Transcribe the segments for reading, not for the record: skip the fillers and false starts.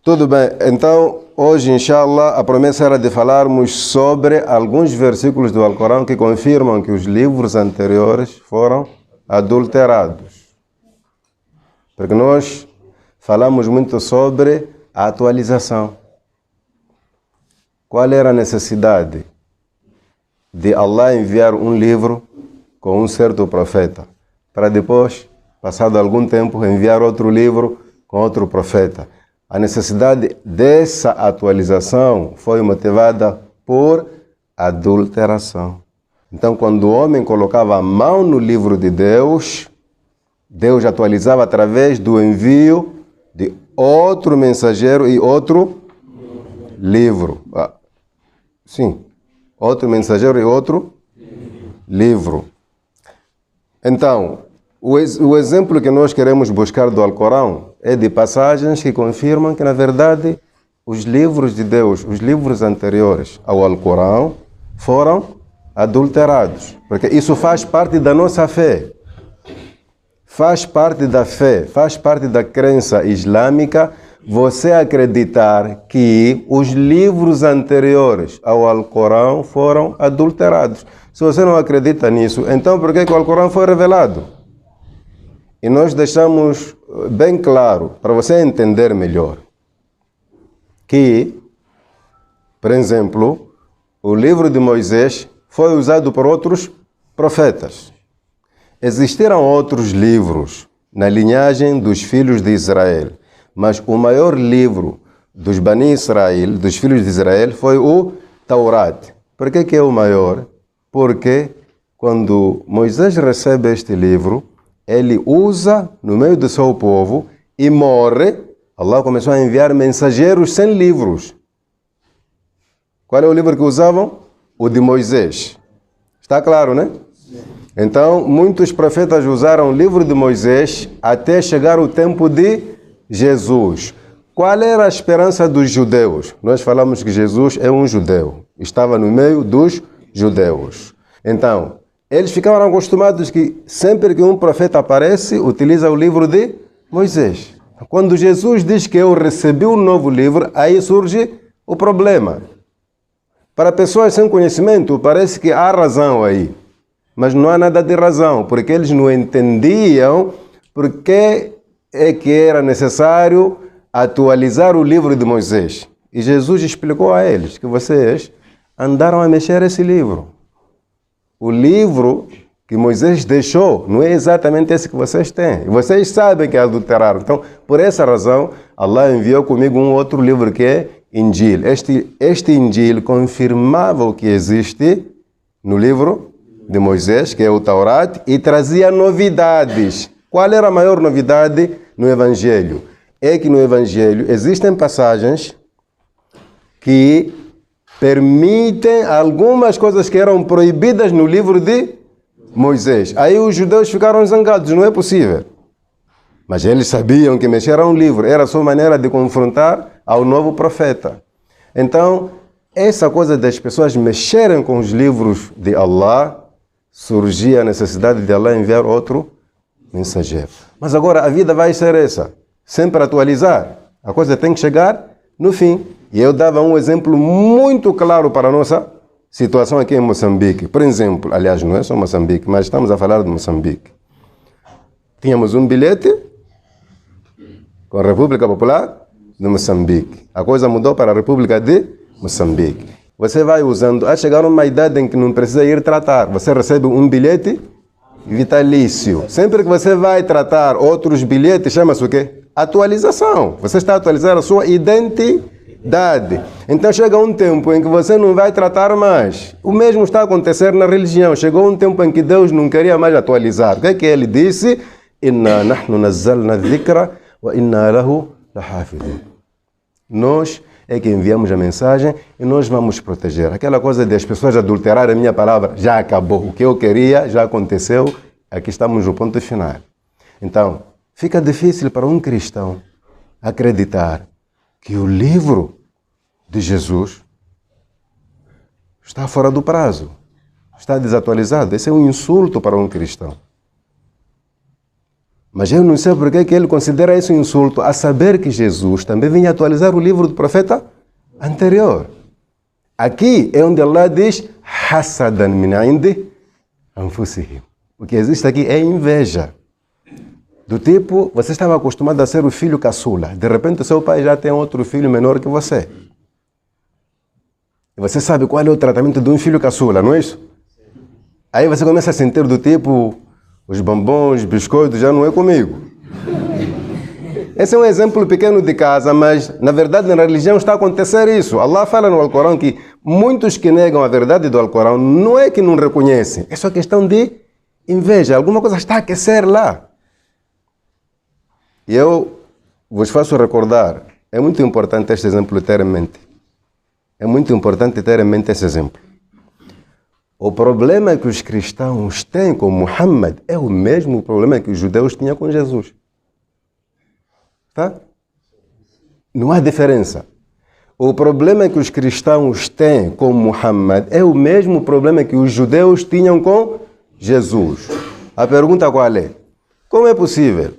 Tudo bem, então hoje, inshallah, a promessa era de falarmos sobre alguns versículos do Alcorão que confirmam que os livros anteriores foram adulterados. Porque nós falamos muito sobre a atualização. Qual era a necessidade de Allah enviar um livro com um certo profeta, para depois, passado algum tempo, enviar outro livro com outro profeta? A necessidade dessa atualização foi motivada por adulteração. Então, quando o homem colocava a mão no livro de Deus, Deus atualizava através do envio de outro mensageiro e outro livro. Sim, outro mensageiro e outro livro. Então, o exemplo que nós queremos buscar do Alcorão é de passagens que confirmam que, na verdade, os livros de Deus, os livros anteriores ao Alcorão, foram adulterados. Porque isso faz parte da nossa fé. Faz parte da fé, faz parte da crença islâmica você acreditar que os livros anteriores ao Alcorão foram adulterados. Se você não acredita nisso, então por que o Alcorão foi revelado? E nós deixamos bem claro, para você entender melhor, que, por exemplo, o livro de Moisés foi usado por outros profetas. Existiram outros livros na linhagem dos filhos de Israel, mas o maior livro dos Bani Israel, dos filhos de Israel, foi o Taurat. Por que é o maior? Porque quando Moisés recebe este livro, ele usa no meio do seu povo e morre. Allah começou a enviar mensageiros sem livros. Qual é o livro que usavam? O de Moisés. Está claro, né? Então, muitos profetas usaram o livro de Moisés até chegar o tempo de Jesus. Qual era a esperança dos judeus? Nós falamos que Jesus é um judeu. Estava no meio dos judeus. Então, eles ficaram acostumados que sempre que um profeta aparece, utiliza o livro de Moisés. Quando Jesus diz que eu recebi um novo livro, aí surge o problema. Para pessoas sem conhecimento, parece que há razão aí. Mas não há nada de razão, porque eles não entendiam por que é que era necessário atualizar o livro de Moisés. E Jesus explicou a eles que vocês andaram a mexer esse livro. O livro que Moisés deixou não é exatamente esse que vocês têm. E vocês sabem que adulteraram. Então, por essa razão, Allah enviou comigo um outro livro que é Injil. Este Injil confirmava o que existe no livro de Moisés, que é o Taurat, e trazia novidades. Qual era a maior novidade no Evangelho? É que no Evangelho existem passagens que permitem algumas coisas que eram proibidas no livro de Moisés. Aí os judeus ficaram zangados, não é possível. Mas eles sabiam que mexer a um livro era a sua maneira de confrontar ao novo profeta. Então, essa coisa das pessoas mexerem com os livros de Allah, surgia a necessidade de Allah enviar outro mensageiro. Mas agora a vida vai ser essa, sempre atualizar. A coisa tem que chegar no fim. E eu dava um exemplo muito claro para a nossa situação aqui em Moçambique. Por exemplo, aliás, não é só Moçambique, mas estamos a falar de Moçambique. Tínhamos um bilhete com a República Popular de Moçambique. A coisa mudou para a República de Moçambique. Você vai usando, a chegar a uma idade em que não precisa ir tratar. Você recebe um bilhete vitalício. Sempre que você vai tratar outros bilhetes, chama-se o quê? Atualização. Você está a atualizar a sua identidade. Então chega um tempo em que você não vai tratar mais. O mesmo está a acontecer na religião. Chegou um tempo em que Deus não queria mais atualizar. O que é que ele disse? Inna nahnu nazzalna dhikra wa inna lahu lahafidun. Nós é que enviamos a mensagem e nós vamos proteger. Aquela coisa de as pessoas adulterarem a minha palavra já acabou. O que eu queria já aconteceu. Aqui estamos no ponto final. Então, fica difícil para um cristão acreditar que o livro de Jesus está fora do prazo, está desatualizado. Esse é um insulto para um cristão. Mas eu não sei porque que ele considera isso um insulto, a saber que Jesus também vinha atualizar o livro do profeta anterior. Aqui é onde Allah diz hasadan min indi anfusihim. O que existe aqui é inveja. Do tipo, você estava acostumado a ser o filho caçula. De repente, o seu pai já tem outro filho menor que você. E você sabe qual é o tratamento de um filho caçula, não é isso? Aí você começa a sentir do tipo, os bombons, biscoitos, já não é comigo. Esse é um exemplo pequeno de casa, mas na verdade na religião está a acontecer isso. Allah fala no Alcorão que muitos que negam a verdade do Alcorão não é que não reconhecem, é só questão de inveja. Alguma coisa está a aquecer lá. E eu vos faço recordar, é muito importante este exemplo ter em mente. É muito importante ter em mente esse exemplo. O problema que os cristãos têm com Muhammad é o mesmo problema que os judeus tinham com Jesus. Tá? Não há diferença. O problema que os cristãos têm com Muhammad é o mesmo problema que os judeus tinham com Jesus. A pergunta qual é? Como é possível?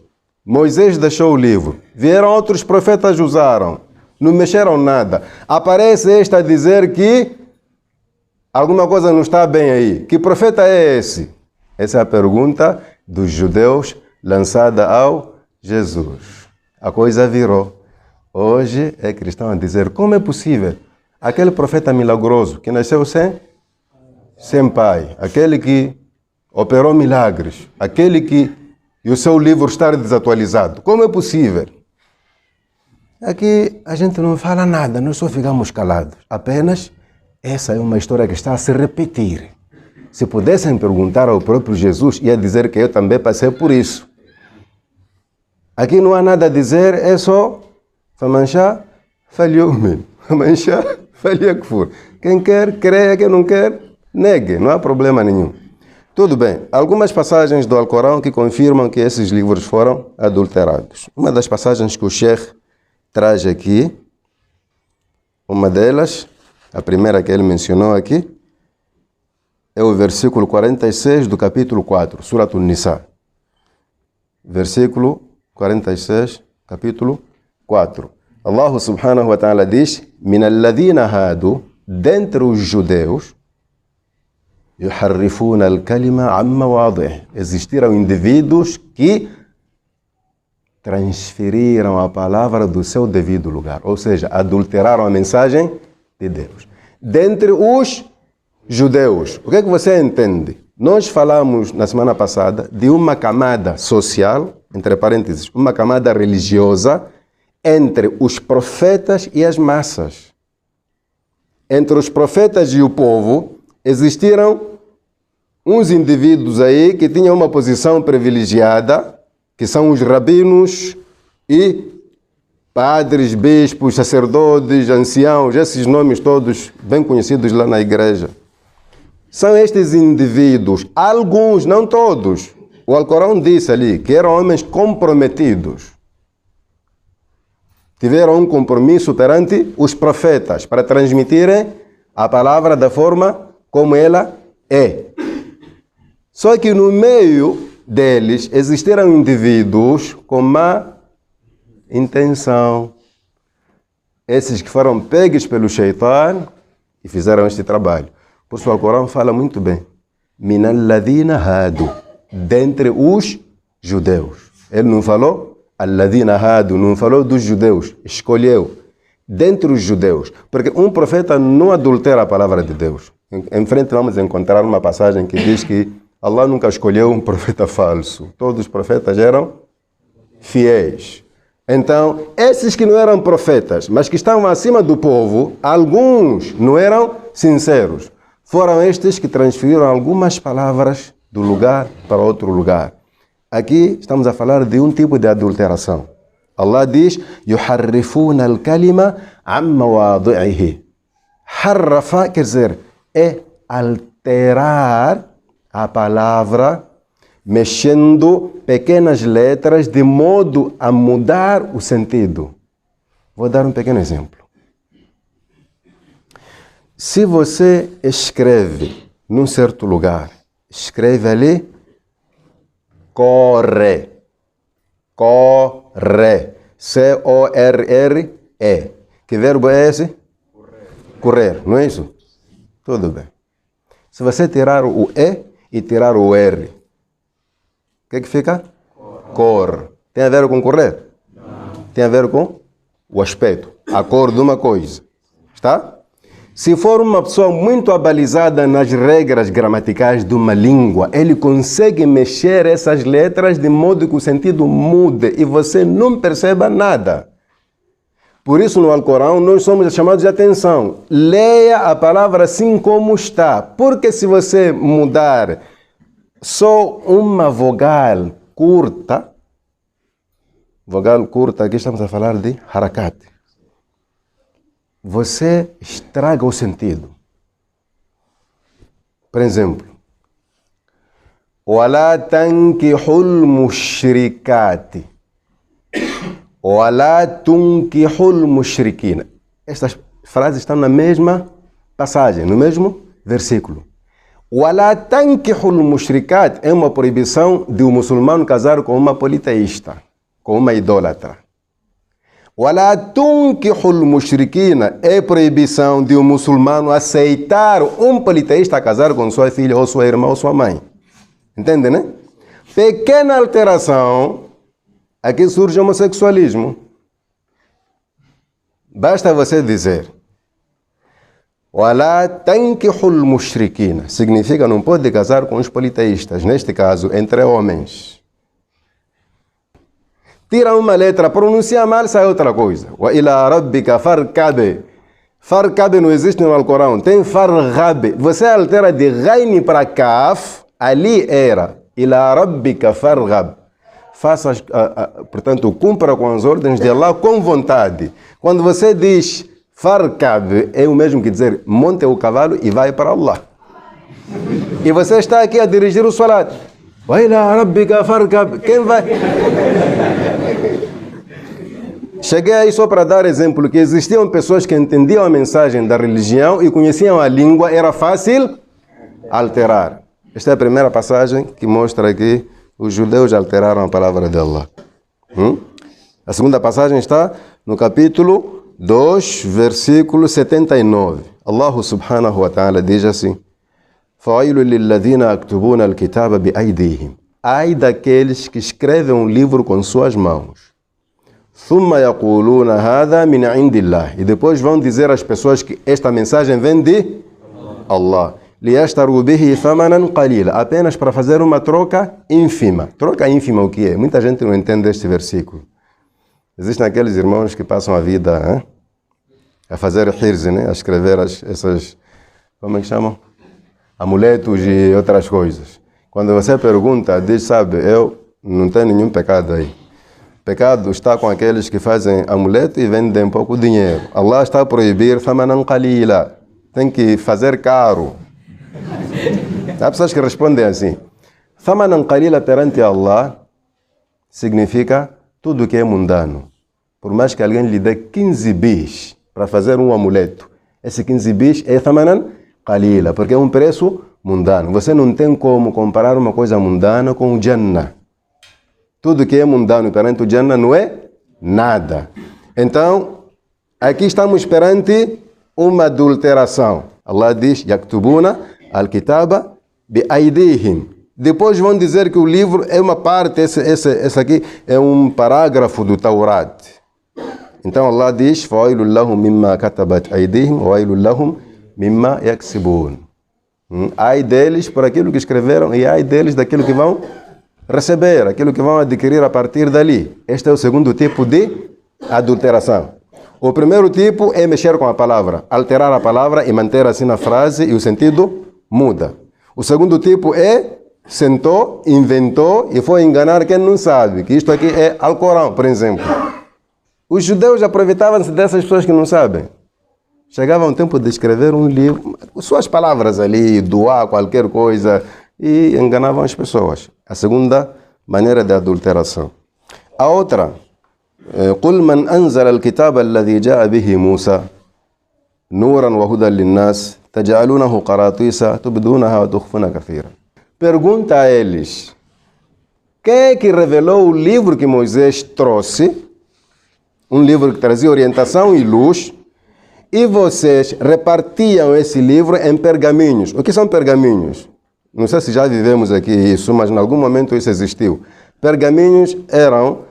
Moisés deixou o livro, vieram outros profetas, usaram, não mexeram nada. Aparece este a dizer que alguma coisa não está bem aí. Que profeta é esse? Essa é a pergunta dos judeus lançada ao Jesus. A coisa virou. Hoje é cristão a dizer, como é possível? Aquele profeta milagroso que nasceu sem pai, aquele que operou milagres, aquele que e o seu livro está desatualizado. Como é possível? Aqui a gente não fala nada, nós só ficamos calados. Apenas essa é uma história que está a se repetir. Se pudessem perguntar ao próprio Jesus, ia dizer que eu também passei por isso. Aqui não há nada a dizer, é só Famanchá, falhou-me. Famanchá, falhou-me. Quem quer, creia, quem não quer, negue, não há problema nenhum. Tudo bem, algumas passagens do Alcorão que confirmam que esses livros foram adulterados. Uma das passagens que o Sheikh traz aqui, uma delas, a primeira que ele mencionou aqui, é o versículo 46 do capítulo 4, Surat An-Nisa. Versículo 46, capítulo 4. Allah subhanahu wa ta'ala diz, min alladhina hadu, dentre os judeus, yuharrifuna al-kalima an mawadih. Existiram indivíduos que transferiram a palavra do seu devido lugar, ou seja, adulteraram a mensagem de Deus. Dentre os judeus, o que é que você entende? Nós falamos na semana passada de uma camada social, entre parênteses, uma camada religiosa, entre os profetas e as massas. Entre os profetas e o povo, existiram uns indivíduos aí que tinham uma posição privilegiada, que são os rabinos e padres, bispos, sacerdotes, anciãos, esses nomes todos bem conhecidos lá na igreja. São estes indivíduos, alguns, não todos. O Alcorão disse ali que eram homens comprometidos. Tiveram um compromisso perante os profetas para transmitirem a palavra da forma como ela é. Só que no meio deles existiram indivíduos com má intenção. Esses que foram pegos pelo Shaitan e fizeram este trabalho. Por isso o Alcorão fala muito bem. Min alladhina hadu, dentre os judeus. Ele não falou alladhina hadu, não falou dos judeus. Escolheu dentre os judeus. Porque um profeta não adultera a palavra de Deus. Em frente vamos encontrar uma passagem que diz que Allah nunca escolheu um profeta falso. Todos os profetas eram fiéis. Então, esses que não eram profetas, mas que estavam acima do povo, alguns não eram sinceros. Foram estes que transferiram algumas palavras do lugar para outro lugar. Aqui estamos a falar de um tipo de adulteração. Allah diz, yuharrifuna al-kalima an mawadhihi. Harrafa quer dizer, é alterar a palavra, mexendo pequenas letras de modo a mudar o sentido. Vou dar um pequeno exemplo. Se você escreve num certo lugar, escreve ali, corre. Corre. C-O-R-R-E. Que verbo é esse? Correr, não é isso? Tudo bem. Se você tirar o E e tirar o R, o que fica? Cor. Tem a ver com correr? Não. Tem a ver com o aspecto, a cor de uma coisa. Está? Se for uma pessoa muito abalizada nas regras gramaticais de uma língua, ele consegue mexer essas letras de modo que o sentido mude e você não perceba nada. Por isso, no Alcorão, nós somos chamados de atenção. Leia a palavra assim como está. Porque se você mudar só uma vogal curta, aqui estamos a falar de harakat, você estraga o sentido. Por exemplo, وَلَا تَنْكِحُوا الْمُشْرِكَاتِ وَلَا تُنْكِحُوا الْمُشْرِكِينَ. Estas frases estão na mesma passagem, no mesmo versículo. وَلَا تَنْكِحُوا الْمُشْرِكَاتِ é uma proibição de um muçulmano casar com uma politeísta, com uma idólatra. وَلَا تُنْكِحُوا الْمُشْرِكِينَ é proibição de um muçulmano aceitar um politeísta casar com sua filha, ou sua irmã, ou sua mãe. Entende, né? Pequena alteração, aqui surge o homossexualismo. Basta você dizer وَلَا تَنْكِحُوا الْمُشْرِكِينَ significa não pode casar com os politeístas, neste caso, entre homens. Tira uma letra, pronuncia mal, sai outra coisa. وَإِلَىٰ رَبِّكَ فَارْكَبْ. Farkab não existe no Alcorão, tem farghab. Você altera de Ghain para Kaf, ali era إِلَىٰ رَبِّكَ فَارْغَبْ. Faça, portanto, cumpra com as ordens de Allah com vontade. Quando você diz farkab, é o mesmo que dizer monte o cavalo e vai para Allah. E você está aqui a dirigir o salat. وَإِلَىٰ رَبِّكَ فَارْغَبْ. Quem vai? Cheguei aí só para dar exemplo que existiam pessoas que entendiam a mensagem da religião e conheciam a língua, era fácil alterar. Esta é a primeira passagem que mostra que os judeus alteraram a palavra de Allah. A segunda passagem está no capítulo 2, versículo 79. Allah subhanahu wa ta'ala diz assim: فَوَيْلٌ لِلَّذِينَ يَكْتُبُونَ الْكِتَابَ بِأَيْدِيهِمْ. Ai daqueles que escrevem um livro com suas mãos. ثُمَّ يَقُولُونَ هَذَا مِنْ عِنْدِ اللَّهِ. E depois vão dizer às pessoas que esta mensagem vem de Allah. لِيَشْتَرُوا بِهِ ثَمَنًا قَلِيلًا. Apenas para fazer uma troca ínfima. Troca ínfima o que é? Muita gente não entende este versículo. Existem aqueles irmãos que passam a vida a fazer hirzi, né? A escrever essas, como é que chamam? Amuletos e outras coisas. Quando você pergunta, diz, sabe, eu não tenho nenhum pecado aí. Pecado está com aqueles que fazem amuleto e vendem pouco dinheiro. Allah está a proibir thamanan qalila. Tem que fazer caro. Há pessoas que respondem assim. Thamanan qalila perante Allah significa tudo que é mundano. Por mais que alguém lhe dê 15 bis para fazer um amuleto, esse 15 bis é thamanan qalila, porque é um preço mundano. Você não tem como comparar uma coisa mundana com o Jannah. Tudo que é mundano perante o Jannah não é nada. Então, aqui estamos perante uma adulteração. Allah diz, yaktubuna al-kitaba bi-aidihim. Depois vão dizer que o livro é uma parte, esse aqui é um parágrafo do Taurat. Então Allah diz, فَوَيْلٌ لَهُمْ مِمَّا كَتَبَتْ أَيْدِيهِمْ وَوَيْلٌ لَهُمْ مِمَّا يَكْسِبُونَ. Ai deles por aquilo que escreveram e ai deles daquilo que vão receber, aquilo que vão adquirir a partir dali. Este é o segundo tipo de adulteração. O primeiro tipo é mexer com a palavra, alterar a palavra e manter assim na frase e o sentido muda. O segundo tipo é sentou, inventou e foi enganar quem não sabe, que isto aqui é Alcorão, por exemplo. Os judeus aproveitavam-se dessas pessoas que não sabem. Chegava um tempo de escrever um livro, suas palavras ali, doar qualquer coisa, e enganavam as pessoas. A segunda maneira de adulteração. A outra, قُلْ مَنْ أَنْزَلَ الْكِتَابَ الَّذِي جَاءَ بِهِ مُوسَى نُورًا وَهُدًى لِلنَّاسِ تَجْعَلُونَهُ قَرَاطِيسَ تُبْدُونَهَا وَتُخْفُونَ كَثِيرًا. Pergunta a eles, Quem é que revelou o livro que Moisés trouxe? Um livro que trazia orientação e luz. E vocês repartiam esse livro em pergaminhos. O que são pergaminhos? Não sei se já vivemos aqui isso, mas em algum momento isso existiu. Pergaminhos eram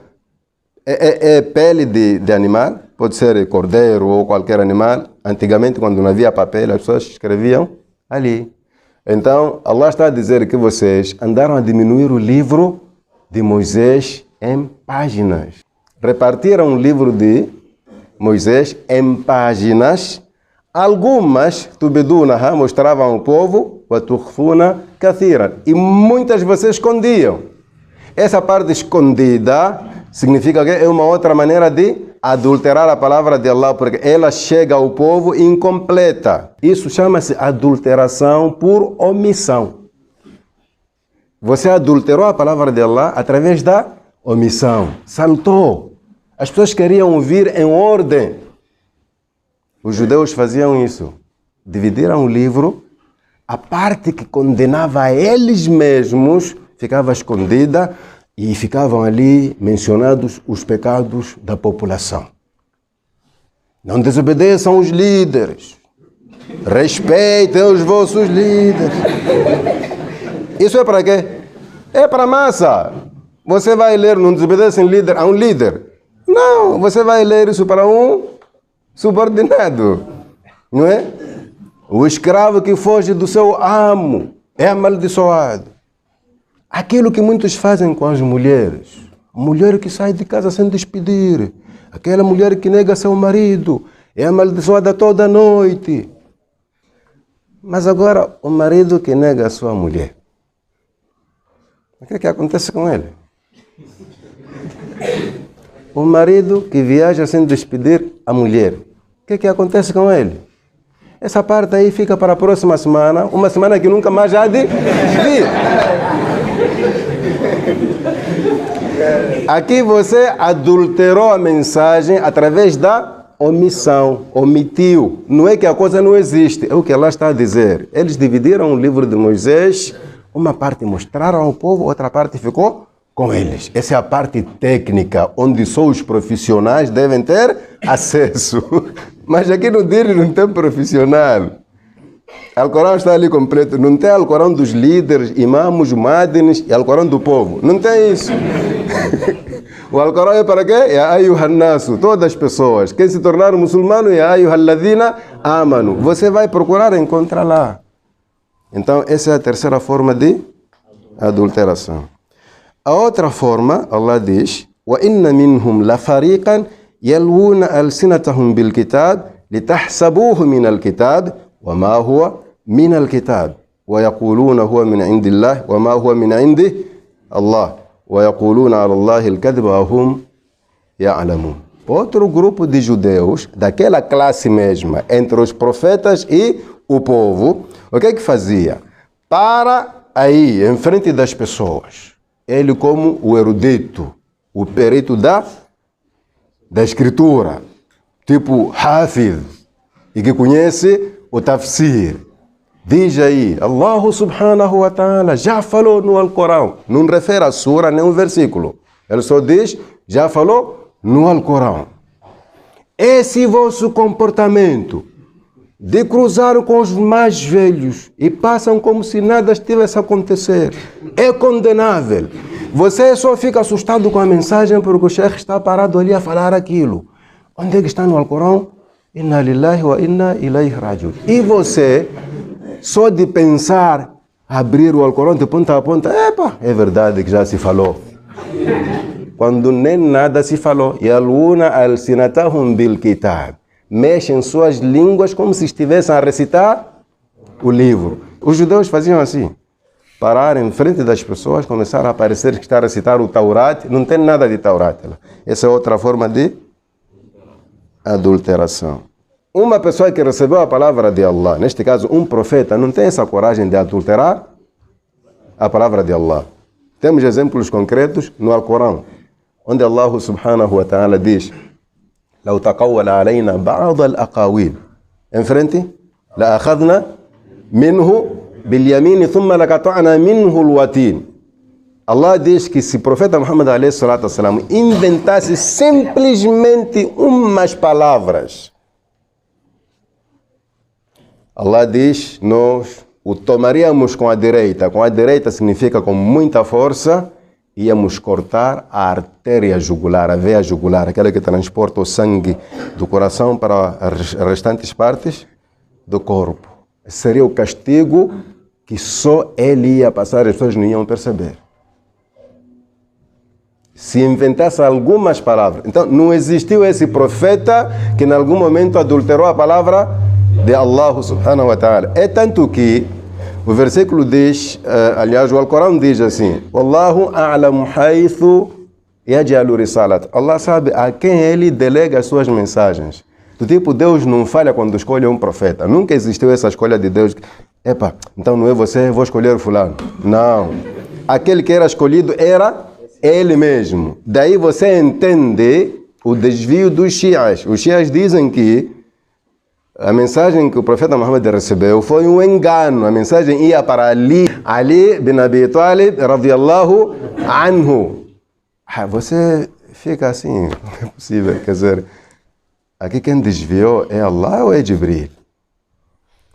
pele de animal, pode ser cordeiro ou qualquer animal. Antigamente, quando não havia papel, as pessoas escreviam ali. Então, Allah está a dizer que vocês andaram a diminuir o livro de Moisés em páginas. Repartiram o livro de Moisés em páginas. Algumas, tubidunaha, mostravam ao povo, wa tukhfuna kathiran. E muitas vocês escondiam. Essa parte escondida significa que é uma outra maneira de adulterar a palavra de Allah, porque ela chega ao povo incompleta. Isso chama-se adulteração por omissão. Você adulterou a palavra de Allah através da omissão. Saltou. As pessoas queriam ouvir em ordem. Os judeus faziam isso. Dividiram o livro. A parte que condenava a eles mesmos ficava escondida e ficavam ali mencionados os pecados da população. Não desobedeçam os líderes. Respeitem os vossos líderes. Isso é para quê? É para a massa. Você vai ler, não desobedecem líder a um líder. Não, você vai ler isso para um subordinado. Não é? O escravo que foge do seu amo é amaldiçoado. Aquilo que muitos fazem com as mulheres. A mulher que sai de casa sem despedir. Aquela mulher que nega seu marido. É amaldiçoada toda noite. Mas agora, o marido que nega a sua mulher. O que acontece com ele? O marido que viaja sem despedir a mulher. O que acontece com ele? Essa parte aí fica para a próxima semana. Uma semana que nunca mais há de vir. Aqui você adulterou a mensagem através da omissão. Omitiu. Não é que a coisa não existe. É o que Allah está a dizer. Eles dividiram o livro de Moisés. Uma parte mostraram ao povo, outra parte ficou com eles. Essa é a parte técnica, onde só os profissionais devem ter acesso. Mas aqui no Diri não tem profissional. O Alcorão está ali completo. Não tem Alcorão dos líderes, imamos, madines e Alcorão do povo. Não tem isso. O Alcorão é para quê? É ayuhannasu, todas as pessoas. Quem se tornar muçulmano é ayuhalladina amanu. Você vai procurar e encontrar lá. Então, essa é a terceira forma de adulteração. A outra forma, Allah diz: وَإِنَّ مِنْهُمْ لَفَرِيقًا يَلْوُونَ أَلْسِنَتَهُمْ بِالْكِتَابِ لِتَحْسَبُوهُ مِنَ الْكِتَابِ وَمَا هُوَ مِنَ الْكِتَابِ وَيَقُولُونَ هُوَ مِنْ عِنْدِ اللَّهِ وَمَا هُوَ مِنْ عِنْدِ اللَّهِ وَيَقُولُونَ عَلَى اللَّهِ الْكَذِبَ وَهُمْ يَعْلَمُونَ. Outro grupo de judeus, daquela classe mesma, entre os profetas e o povo, o que fazia? Para aí, em frente das pessoas, ele como o erudito, o perito da escritura, tipo Hafiz, e que conhece o tafsir. Diz aí, Allah subhanahu wa ta'ala já falou no Alcorão. Não refere a sura nem um versículo. Ele só diz, já falou no Alcorão. Esse vosso comportamento de cruzar com os mais velhos e passam como se nada estivesse a acontecer é condenável. Você só fica assustado com a mensagem porque o Sheikh está parado ali a falar aquilo. Onde é que está no Alcorão? Inna lillahi wa inna ilayhi rajiun. E você, só de pensar, abrir o Alcorão de ponta a ponta, epa, é verdade que já se falou. Quando nem nada se falou. Yaluna alsinatahum bil kitab. Mexem suas línguas como se estivessem a recitar o livro. Os judeus faziam assim. Parar em frente das pessoas, começaram a parecer que está a recitar o Taurat. Não tem nada de Taurat. Essa é outra forma de adulteração. Uma pessoa que recebeu a palavra de Allah, neste caso um profeta, não tem essa coragem de adulterar a palavra de Allah. Temos exemplos concretos no Alcorão, onde Allah subhanahu wa ta'ala diz: لو تقول علينا بعض الأقاويل em frente لأخذنا منه باليمين ثم لقطعنا منه الوتين. Allah diz que se o profeta Muhammad a.s. inventasse simplesmente umas palavras, Allah diz, nós o tomaríamos com a direita. Com a direita significa com muita força, íamos cortar a artéria jugular, a veia jugular, aquela que transporta o sangue do coração para as restantes partes do corpo. Seria o castigo que só ele ia passar, as pessoas não iam perceber. Se inventasse algumas palavras. Então, não existiu esse profeta que em algum momento adulterou a palavra de Allah subhanahu wa ta'ala. É tanto que o versículo diz, aliás, o Alcorão diz assim: Wallahu a'lamu haythu yaj'alu risalat. Allah sabe a quem ele delega as suas mensagens. Do tipo, Deus não falha quando escolhe um profeta. Nunca existiu essa escolha de Deus. Epa, então não é você, vou escolher fulano. Não. Aquele que era escolhido era ele mesmo. Daí você entende o desvio dos Shias. Os Shias dizem que a mensagem que o profeta Muhammad recebeu foi um engano. A mensagem ia para Ali bin Abi Talib, radiyallahu anhu. Você fica assim, não é possível. Quer dizer, aqui quem desviou é Allah ou é Jibril?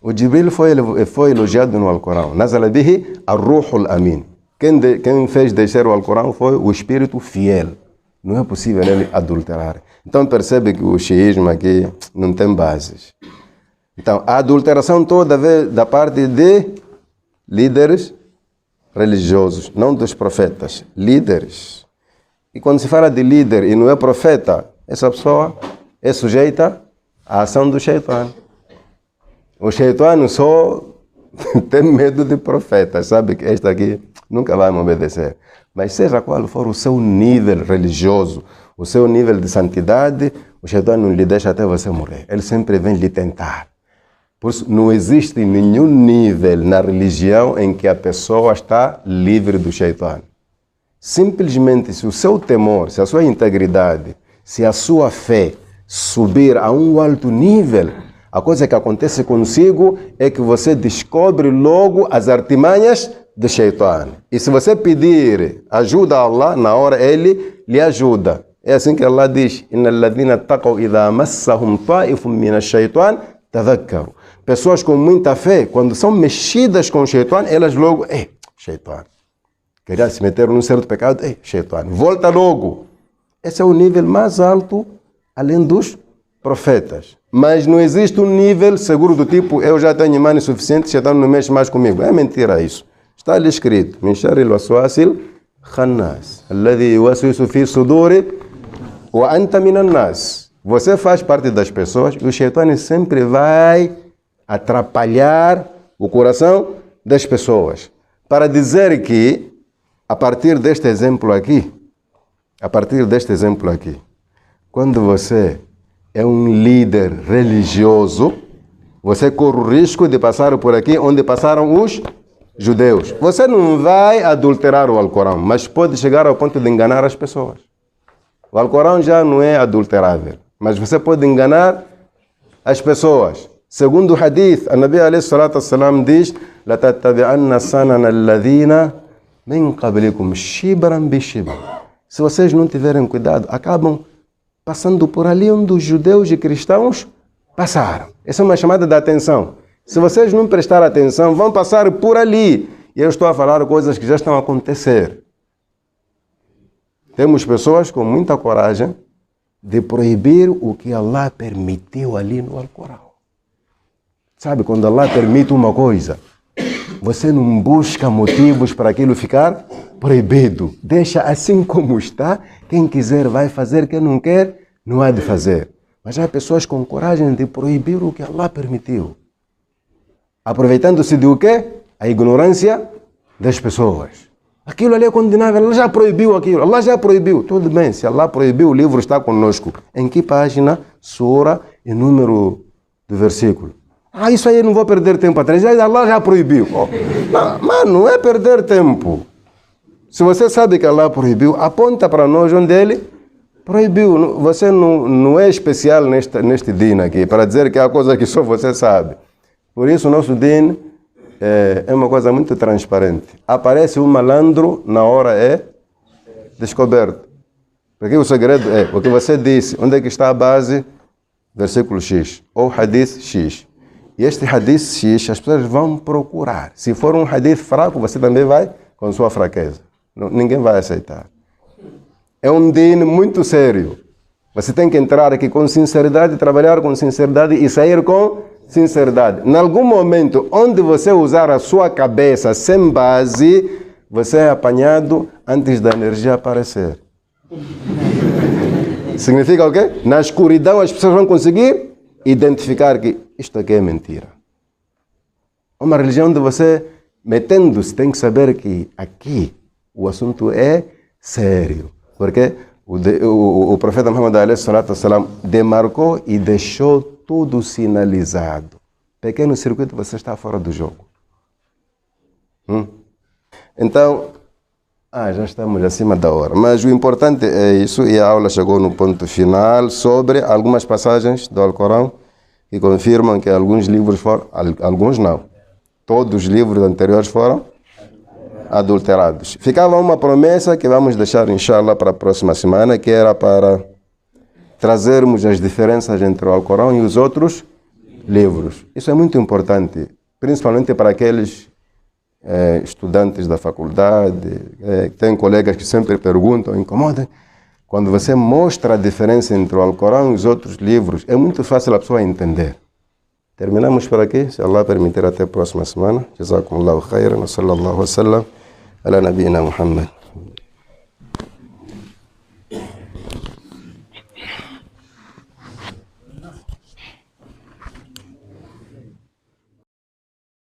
O Jibril foi elogiado no Alcorão. Nazala bihi ar-ruhul amin. Quem fez descer o Alcorão foi o Espírito fiel. Não é possível ele adulterar. Então percebe que o xiismo aqui não tem bases. Então, a adulteração toda vem da parte de líderes religiosos, não dos profetas. Líderes. E quando se fala de líder e não é profeta, essa pessoa é sujeita à ação do Shaitan. O Shaitan só tem medo de profetas, sabe que este aqui nunca vai me obedecer. Mas seja qual for o seu nível religioso, o seu nível de santidade, o Shaitan não lhe deixa até você morrer. Ele sempre vem lhe tentar. Por isso, não existe nenhum nível na religião em que a pessoa está livre do Shaitan. Simplesmente, se o seu temor, se a sua integridade, se a sua fé subir a um alto nível, a coisa que acontece consigo é que você descobre logo as artimanhas do Shaitan. E se você pedir ajuda a Allah, na hora ele lhe ajuda. É assim que Allah diz: Inna alladhina taqaw idha massahum ta'ifun min ash-shaytan tadhakkaru. Pessoas com muita fé, quando são mexidas com o Shaitan, elas logo, Shaitan. Queria se meter num certo pecado, Shaitan. Volta logo. Esse é o nível mais alto, além dos profetas. Mas não existe um nível seguro do tipo, eu já tenho imã suficiente, Shaitan não mexe mais comigo. É mentira isso. Está ali escrito: Min sharril waswasil khannas, alladhi yuwaswisu fi suduri wa anta minan nas. Você faz parte das pessoas e o Shaitan sempre vai atrapalhar o coração das pessoas. Para dizer que, a partir deste exemplo aqui, quando você é um líder religioso, você corre o risco de passar por aqui onde passaram os judeus. Você não vai adulterar o Alcorão, mas pode chegar ao ponto de enganar as pessoas. O Alcorão já não é adulterável, mas você pode enganar as pessoas. Segundo o hadith, a Nabi alayhi salatu wassalam diz: لَتَتَّبِعَنَّ سَنَنَ الَّذِينَ مِنْ قَبْلِكُمْ شِبْرًا بِشِبْرًا. Se vocês não tiverem cuidado, acabam passando por ali onde os judeus e cristãos passaram. Essa é uma chamada de atenção. Se vocês não prestarem atenção, vão passar por ali. E eu estou a falar coisas que já estão a acontecer. Temos pessoas com muita coragem de proibir o que Allah permitiu ali no Alcorão. Sabe, quando Allah permite uma coisa, você não busca motivos para aquilo ficar proibido. Deixa assim como está. Quem quiser vai fazer, quem não quer, não há de fazer. Mas há pessoas com coragem de proibir o que Allah permitiu. Aproveitando-se de o quê? A ignorância das pessoas. Aquilo ali é condenável, Allah já proibiu aquilo, Allah já proibiu. Tudo bem, se Allah proibiu, o livro está conosco. Em que página, sura e número do versículo? Isso aí eu não vou perder tempo atrás, Allah já proibiu. Mas não é perder tempo. Se você sabe que Allah proibiu, aponta para nós onde ele proibiu. Você não é especial neste din aqui, para dizer que é a coisa que só você sabe. Por isso o nosso din é uma coisa muito transparente. Aparece um malandro, na hora é descoberto. Porque o segredo é o que você disse. Onde é que está a base? Versículo X. Ou hadith X. E este hadith X, as pessoas vão procurar. Se for um hadith fraco, você também vai com sua fraqueza. Ninguém vai aceitar. É um din muito sério. Você tem que entrar aqui com sinceridade, trabalhar com sinceridade e sair com sinceridade. Em algum momento onde você usar a sua cabeça sem base, você é apanhado antes da energia aparecer. Significa o quê? Na escuridão as pessoas vão conseguir identificar que isto aqui é mentira. Uma religião onde você, metendo-se, tem que saber que aqui o assunto é sério. Porque o profeta Muhammad a.s. demarcou e deixou tudo sinalizado. Pequeno circuito, você está fora do jogo. Então, já estamos acima da hora. Mas o importante é isso, e a aula chegou no ponto final sobre algumas passagens do Alcorão que confirmam que alguns livros foram, alguns não, todos os livros anteriores foram adulterados. Ficava uma promessa que vamos deixar, inshallah, para a próxima semana, que era para trazermos as diferenças entre o Alcorão e os outros livros. Isso é muito importante, principalmente para aqueles estudantes da faculdade, tem colegas que sempre perguntam, incomodam. Quando você mostra a diferença entre o Alcorão e os outros livros, é muito fácil a pessoa entender. Terminamos por aqui, se Allah permitir, até a próxima semana. Jazakumullahu khairan, wa sallallahu wa sallam ala nabiyina Muhammad.